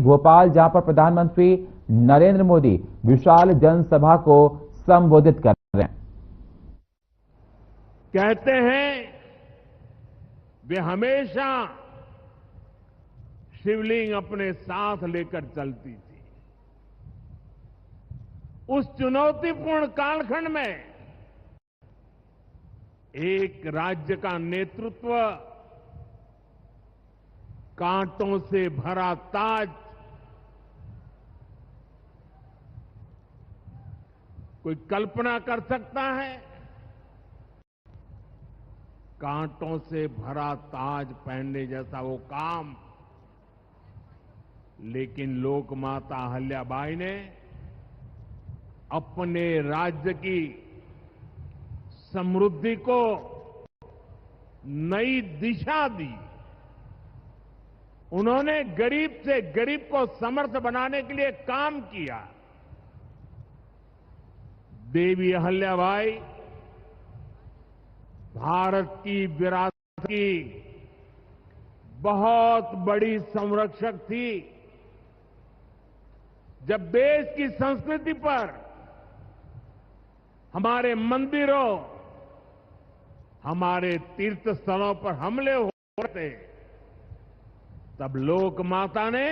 भोपाल, जहां पर प्रधानमंत्री नरेंद्र मोदी विशाल जनसभा को संबोधित कर रहे हैं। कहते हैं वे हमेशा शिवलिंग अपने साथ लेकर चलती थी। उस चुनौतीपूर्ण कालखंड में एक राज्य का नेतृत्व कांटों से भरा ताज कोई कल्पना कर सकता है? कांटों से भरा ताज पहनने जैसा वो काम, लेकिन लोकमाता अहिल्याबाई ने अपने राज्य की समृद्धि को नई दिशा दी। उन्होंने गरीब से गरीब को समर्थ बनाने के लिए काम किया। देवी अहिल्याबाई भारत की विरासत की बहुत बड़ी संरक्षक थी। जब देश की संस्कृति पर, हमारे मंदिरों, हमारे तीर्थ स्थलों पर हमले हो रहे थे, तब लोक माता ने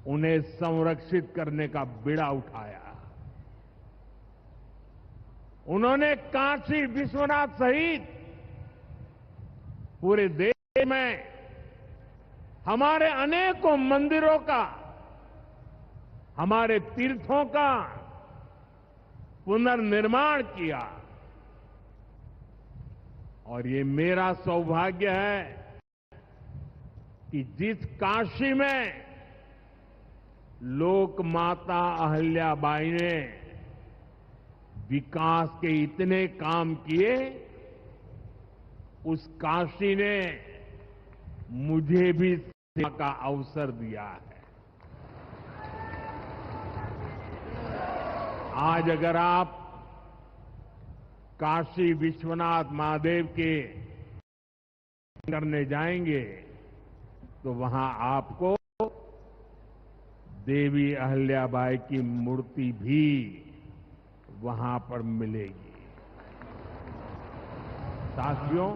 उन्हें संरक्षित करने का बीड़ा उठाया। उन्होंने काशी विश्वनाथ सहित पूरे देश में हमारे अनेकों मंदिरों का, हमारे तीर्थों का पुनर्निर्माण किया। और ये मेरा सौभाग्य है कि जिस काशी में लोक माता अहिल्याबाई ने विकास के इतने काम किए, उस काशी ने मुझे भी सेवा का अवसर दिया है। आज अगर आप काशी विश्वनाथ महादेव के करने जाएंगे तो वहां आपको देवी अहिल्याबाई की मूर्ति भी वहां पर मिलेगी। साथियों,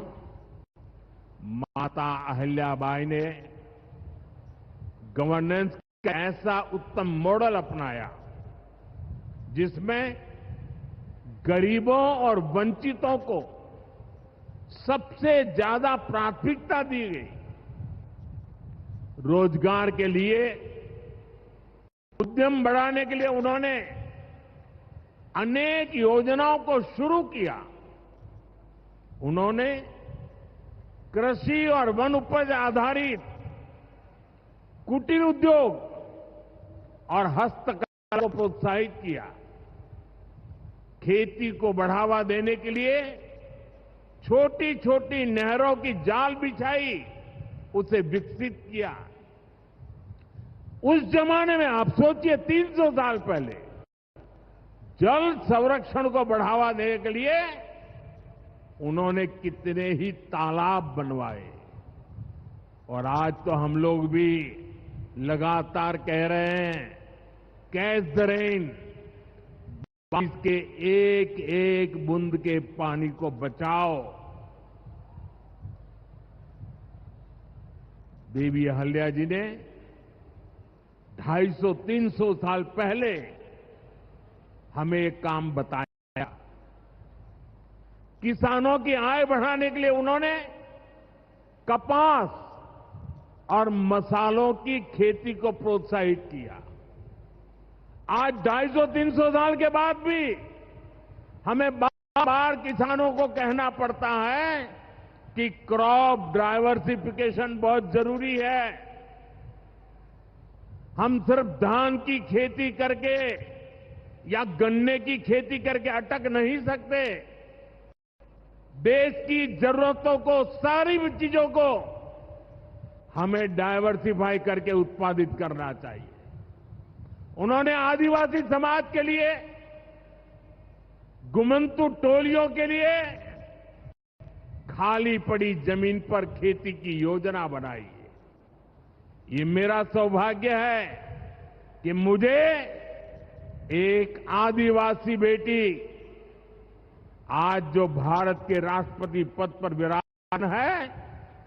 माता अहिल्याबाई ने गवर्नेंस का ऐसा उत्तम मॉडल अपनाया जिसमें गरीबों और वंचितों को सबसे ज्यादा प्राथमिकता दी गई। रोजगार के लिए, उद्यम बढ़ाने के लिए उन्होंने अनेक योजनाओं को शुरू किया। उन्होंने कृषि और वन उपज आधारित कुटीर उद्योग और हस्तकला को प्रोत्साहित किया। खेती को बढ़ावा देने के लिए छोटी छोटी नहरों की जाल बिछाई, उसे विकसित किया। उस जमाने में आप सोचिए, 300 साल पहले जल संरक्षण को बढ़ावा देने के लिए उन्होंने कितने ही तालाब बनवाए। और आज तो हम लोग भी लगातार कह रहे हैं, कैच द रेन, बारिश के एक एक बूंद के पानी को बचाओ। देवी अहिल्या जी ने 250-300 साल पहले हमें एक काम बताया। किसानों की आय बढ़ाने के लिए उन्होंने कपास और मसालों की खेती को प्रोत्साहित किया। आज 250-300 साल के बाद भी हमें बार बार किसानों को कहना पड़ता है कि क्रॉप डाइवर्सिफिकेशन बहुत जरूरी है। हम सिर्फ धान की खेती करके या गन्ने की खेती करके अटक नहीं सकते। देश की जरूरतों को, सारी चीजों को हमें डाइवर्सिफाई करके उत्पादित करना चाहिए। उन्होंने आदिवासी समाज के लिए, गुमंतु टोलियों के लिए खाली पड़ी जमीन पर खेती की योजना बनाई है। ये मेरा सौभाग्य है कि मुझे एक आदिवासी बेटी आज जो भारत के राष्ट्रपति पद पर विराजमान है,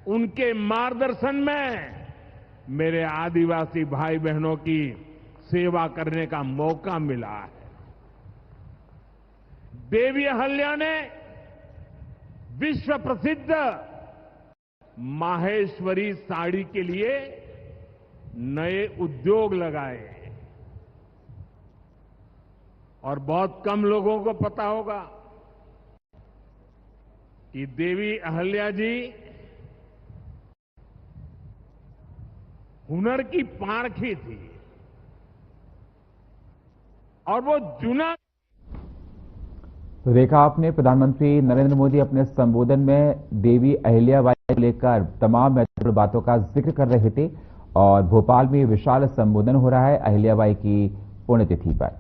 उनके मार्गदर्शन में मेरे आदिवासी भाई बहनों की सेवा करने का मौका मिला है। देवी अहल्या ने विश्व प्रसिद्ध माहेश्वरी साड़ी के लिए नए उद्योग लगाए और बहुत कम लोगों को पता होगा कि देवी अहल्या जी हुनर की पारखी थी और वो जुना। तो देखा आपने, प्रधानमंत्री नरेंद्र मोदी अपने संबोधन में देवी अहिल्याबाई को लेकर तमाम महत्वपूर्ण बातों का जिक्र कर रहे थे और भोपाल में विशाल संबोधन हो रहा है अहिल्याबाई की पुण्यतिथि पर।